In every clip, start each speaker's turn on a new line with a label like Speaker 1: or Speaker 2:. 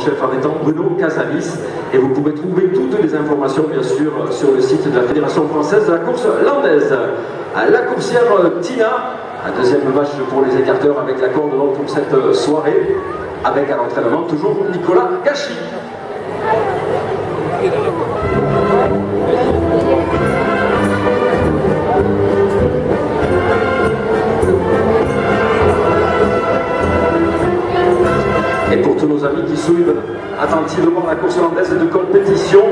Speaker 1: chef en étant Bruno Casalis. Et vous pouvez trouver toutes les informations, bien sûr, sur le site de la Fédération française de la course landaise. La coursière Tina, un deuxième vache pour les écarteurs avec la corde pour cette soirée, avec à l'entraînement toujours Nicolas Gachy. Et pour tous nos amis qui suivent attentivement la course landaise de compétition,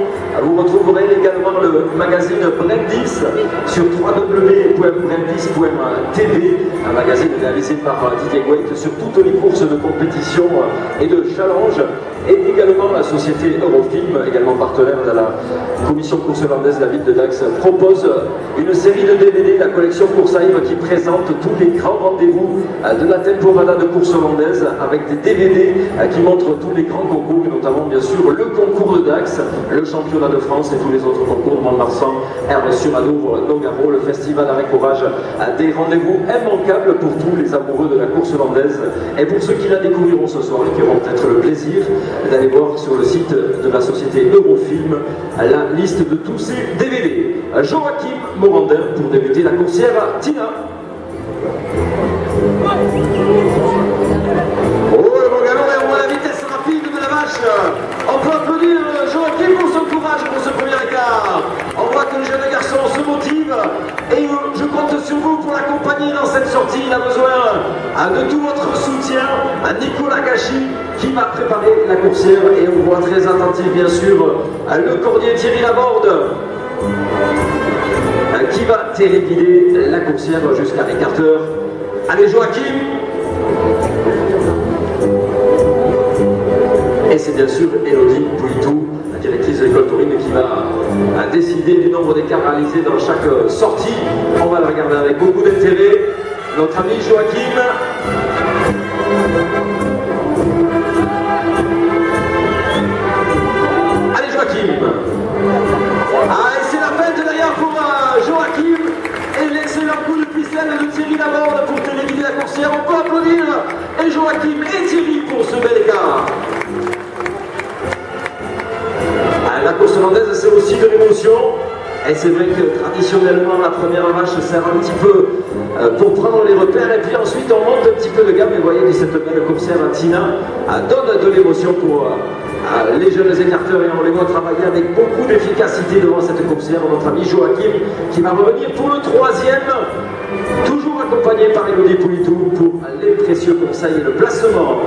Speaker 1: vous retrouverez également le magazine Brandis sur www.brandis.tv, un magazine réalisé par Didier Gouet sur toutes les courses de compétition et de challenge, et également la société Eurofilm, également partenaire de la commission course landaise de la ville de Dax, propose une série de DVD, la collection Coursaïve, qui présente tous les grands rendez-vous de la temporada de course landaise, avec des DVD qui montrent tous les grands concours, notamment bien sûr le concours de Dax, le championnat de France et tous les autres concours de Mont-de-Marsan, Herbe-sur-Adour, Nogaro, le festival Arrêt Courage, des rendez-vous immanquables pour tous les amoureux de la course landaise et pour ceux qui la découvriront ce soir et qui auront peut-être le plaisir d'aller voir sur le site de la société Eurofilm la liste de tous ces DVD. Joachim Morander pour débuter la coursière Tina. On peut applaudir Joachim pour son courage pour ce premier écart. On voit que le jeune garçon se motive et je compte sur vous pour l'accompagner dans cette sortie. Il a besoin de tout votre soutien. Nicolas Gachy qui va préparer la coursière et on voit très attentif bien sûr le cordier Thierry Laborde qui va téléguider la coursière jusqu'à l'écarteur. Allez Joachim! Et c'est bien sûr Elodie Pouitou, la directrice de l'école taurine, qui va décider du nombre d'écarts réalisés dans chaque sortie. On va la regarder avec beaucoup d'intérêt. Notre ami Joachim. Allez Joachim. Et c'est la fête d'ailleurs pour Joachim et l'excellent coup de ficelle de Thierry Laborde pour téléguider la coursière. On peut applaudir et Joachim et Thierry pour ce bel écart. La course landaise, c'est aussi de l'émotion. Et c'est vrai que traditionnellement, la première vache sert un petit peu pour prendre les repères. Et puis ensuite, on monte un petit peu de gamme. Et vous voyez que cette belle coursière Tina donne de l'émotion pour les jeunes écarteurs. Et on les voit travailler avec beaucoup d'efficacité devant cette coursière. Notre ami Joachim qui va revenir pour le troisième. Toujours accompagné par Elodie Pouitou pour les précieux conseils et le placement.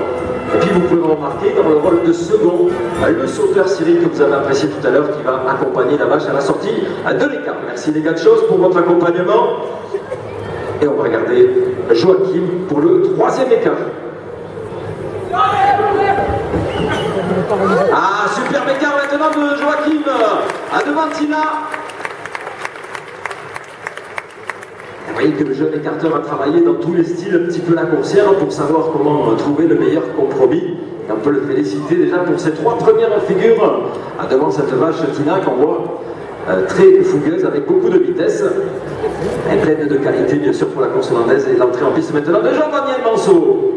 Speaker 1: Et puis vous pouvez remarquer dans le rôle de second, le sauteur Cyril que vous avez apprécié tout à l'heure qui va accompagner la vache à la sortie de l'écart. Merci les gars de choses pour votre accompagnement. Et on va regarder Joachim pour le troisième écart. Superbe écart maintenant de Joachim devant Tina. Vous voyez que le jeune écarteur a travaillé dans tous les styles un petit peu la coursière pour savoir comment trouver le meilleur compromis. Et on peut le féliciter déjà pour ses trois premières figures devant cette vache Tina qu'on voit très fougueuse avec beaucoup de vitesse et pleine de qualité bien sûr pour la course landaise. Et l'entrée en piste maintenant de Jean-Daniel Manceau.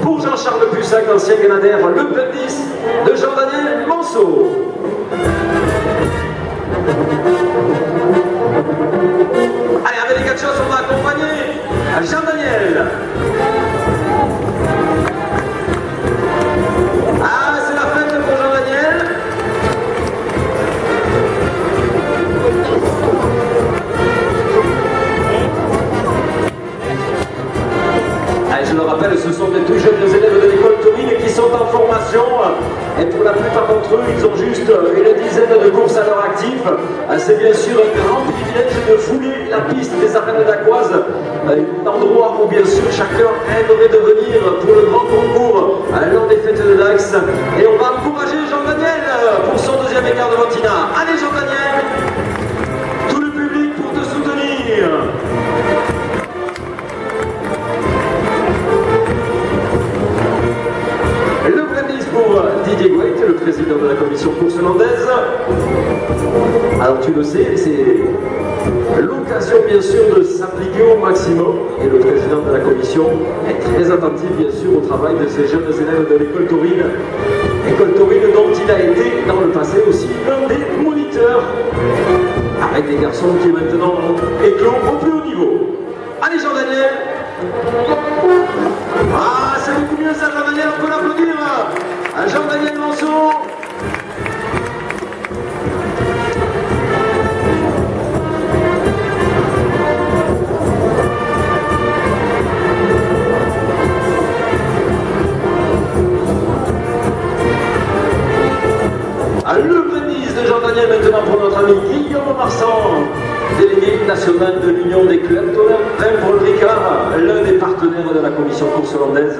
Speaker 1: Pour Jean-Charles Bussac, ancien grenadier, le Brandis de Jean-Daniel Manceau. Allez, avec les quatre choses, on va accompagner Jean-Daniel. C'est la fête pour Jean-Daniel. Je le rappelle, ce sont des tout jeunes élèves de l'école taurine qui sont en formation et pour la plupart d'entre eux, ils ont juste une dizaine de courses à leur actif. C'est bien sûr un grand privilège de fouler la piste des arènes d'Aquoise, un endroit où bien sûr chacun aimerait devenir pour le grand concours lors des fêtes de Dax. Et on va encourager Jean-Daniel pour son deuxième écart de Tina. Allez Jean-Daniel, tout le public pour te soutenir. Le Brandis pour Didier Gouet, le président de la commission course landaise. Alors tu le sais, c'est l'occasion bien sûr de s'appliquer au maximum et le président de la commission est très attentif bien sûr au travail de ces jeunes élèves de l'école taurine. École taurine dont il a été dans le passé aussi l'un des moniteurs avec des garçons qui maintenant éclosent au plus haut niveau. Allez Jean-Daniel. Ah c'est beaucoup mieux ça Jean-Daniel, on peut l'applaudir à Jean-Daniel Manceau. Le prémisse de Jean-Daniel maintenant pour notre ami Guillaume Marsan, délégué national de l'Union des clubs taurins Paul Ricard, l'un des partenaires de la commission course hollandaise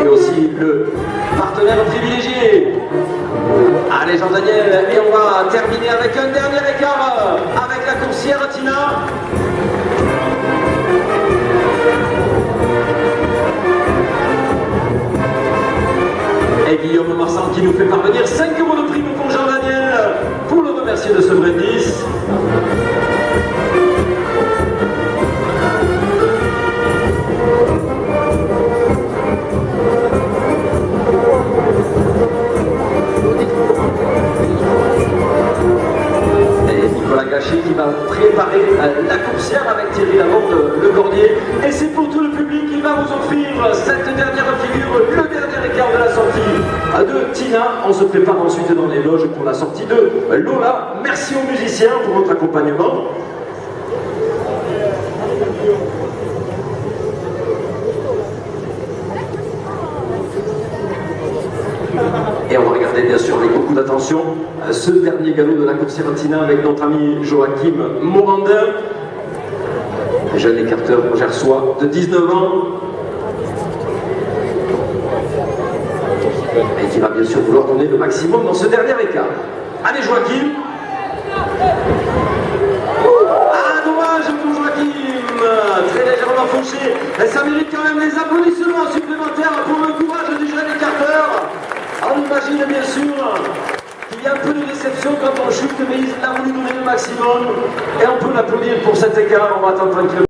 Speaker 1: et aussi le partenaire privilégié. Allez Jean-Daniel, et on va terminer avec un dernier écart avec la coursière Tina. Et Guillaume Marsan qui nous fait parvenir 5 € de prime pour Jean-Daniel pour le remercier de ce brindis. Et Nicolas Gachet qui va préparer la coursière avec Thierry Lamorde, le cordier. Et c'est pour tout le public qui va vous offrir cette dernière figure, le dernier écart de la sortie de Tina. On se prépare ensuite dans les loges pour la sortie de Lola. Merci aux musiciens pour votre accompagnement. Et on va regarder bien sûr avec beaucoup d'attention ce dernier galop de la coursière Tina avec notre ami Joachim Morandin, jeune écarteur gersois de 19 ans. Et qui va bien sûr vouloir donner le maximum dans ce dernier écart. Allez Joachim. Ah dommage pour Joachim, très légèrement fauché. Et ça mérite quand même des applaudissements supplémentaires pour le courage du jeune écarteur. On imagine bien sûr qu'il y a un peu de déception quand on chute, mais il a voulu donner le maximum. Et on peut l'applaudir pour cet écart, on va attendre tranquillement.